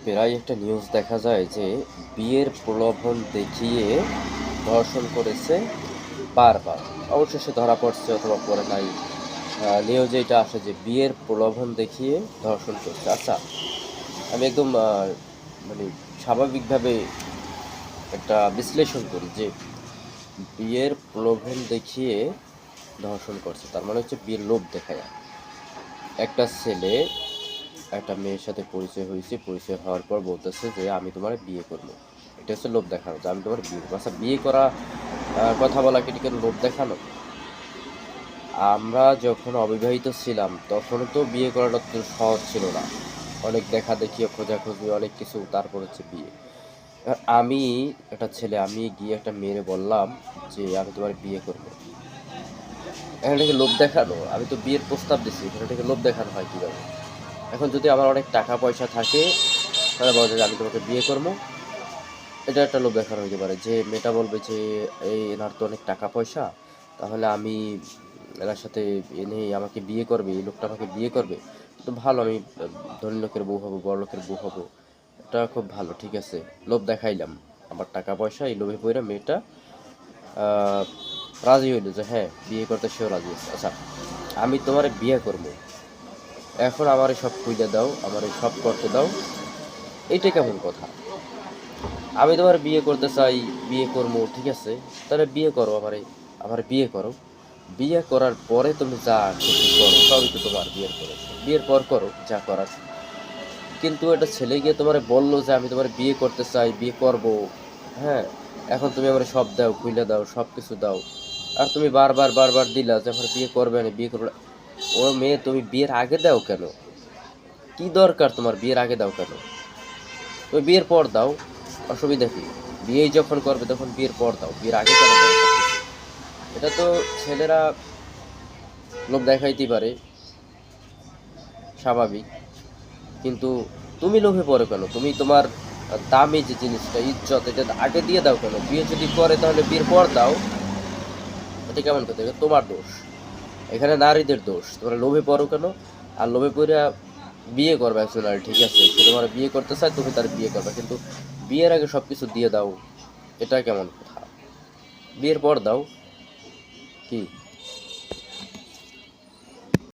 প্রায় একটা নিউজ দেখা যায় যে বিয়ের প্রলোভন দেখিয়ে ধর্ষণ করেছে বারবার। অবশেষে ধরা পড়ছে অথবা পড়ে নাই। নিউজে এটা আসে যে বিয়ের প্রলোভন দেখিয়ে ধর্ষণ করছে। আচ্ছা, আমি একদম মানে স্বাভাবিকভাবে একটা বিশ্লেষণ করি যে বিয়ের প্রলোভন দেখিয়ে ধর্ষণ করছে, তার মানে হচ্ছে বিয়ের লোভ দেখায়। একটা ছেলে একটা মেয়ের সাথে পরিচয় হয়েছে, পরিচয় হওয়ার পর বলতেছে যে আমি তোমার বিয়ে করবো। এটা হচ্ছে লোভ দেখানো, যে আমি তোমার বিয়ে করবো। আচ্ছা, বিয়ে করা কথা বলা কি এটাকে লোভ দেখানো? আমরা যখন অবিবাহিত ছিলাম তখনও তো বিয়ে করাটা তো সহজ ছিল না। অনেক দেখা দেখি, খোঁজাখুঁজি, অনেক কিছু, তারপর হচ্ছে বিয়ে। আমি একটা ছেলে, আমি গিয়ে একটা মেয়েরে বললাম যে আমি তোমার বিয়ে করবো। এখানে থেকে লোভ দেখানো? আমি তো বিয়ের প্রস্তাব দিছি, এখানে থেকে লোভ দেখানো হয় কিভাবে? এখন যদি আমার অনেক টাকা পয়সা থাকে তাহলে বলা যায় যে আমি তোমাকে বিয়ে করবো, এটা একটা লোভ দেখানো হইতে পারে। যে মেয়েটা বলবে যে এই এনার তো অনেক টাকা পয়সা, তাহলে আমি এনার সাথে এনে আমাকে বিয়ে করবে, এই লোকটা আমাকে বিয়ে করবে, তো ভালো, আমি ধনী লোকের বউ হবো, বড় লোকের বউ হবো, এটা খুব ভালো, ঠিক আছে। লোভ দেখাইলাম, আমার টাকা পয়সা, এই লোভে পড়ে মেয়েটা আহ, রাজি হইলো যে হ্যাঁ বিয়ে করতে সেও রাজি আছে। আচ্ছা, আমি তোমার বিয়ে করবো, এখন আমার সব খুঁজে দাও, আমার সব করতে দাও, এইটা কেমন কথা? আমি তোমার বিয়ে করতে চাই, বিয়ে করবো, ঠিক আছে, তাহলে বিয়ে করো, আমারে আমার বিয়ে করো। বিয়ে করার পরে তুমি যা খুশি করো, সবই তো তোমার, বিয়ের পরে, বিয়ের পর করো যা করার। কিন্তু একটা ছেলে গিয়ে তোমার বললো যে আমি তোমার বিয়ে করতে চাই, বিয়ে করব, হ্যাঁ, এখন তুমি আমার সব দাও, খুইলে দাও, সব কিছু দাও, আর তুমি বারবার বারবার দিলা যে আমার বিয়ে করবে না, বিয়ে করবে না। ও মেয়ে, তুমি বিয়ের আগে দাও কেন? কি দরকার তোমার বিয়ের আগে দাও কেন? তুমি বিয়ের পর দাও, অসুবিধা কি? বিয়ে যখন করবে তখন বিয়ের পর দাও, বিয়ের আগে কেন দাও সবকিছু? এটা তো ছেলেরা লোভ দেখাইতেই পারে, স্বাভাবিক, কিন্তু তুমি লোভে পড়ো কেন? তুমি তোমার দামি যে জিনিসটা, ইজ্জত, এটা আগে দিয়ে দাও কেন? বিয়ে যদি করে তাহলে বিয়ের পর দাও, এটা কেমন কথা? এটা তোমার দোষ, এখানে নারীদের দোষ। তোমরা লোভে পড়ো কেন? আর লোভে পড়ে বিয়ে করবে একজন নারী, ঠিক আছে, সে তোমার বিয়ে করতে চায়, তুমি তার বিয়ে করবে, কিন্তু বিয়ের আগে সবকিছু দিয়ে দাও, এটা কেমন কথা? বিয়ের পর দাও, কি?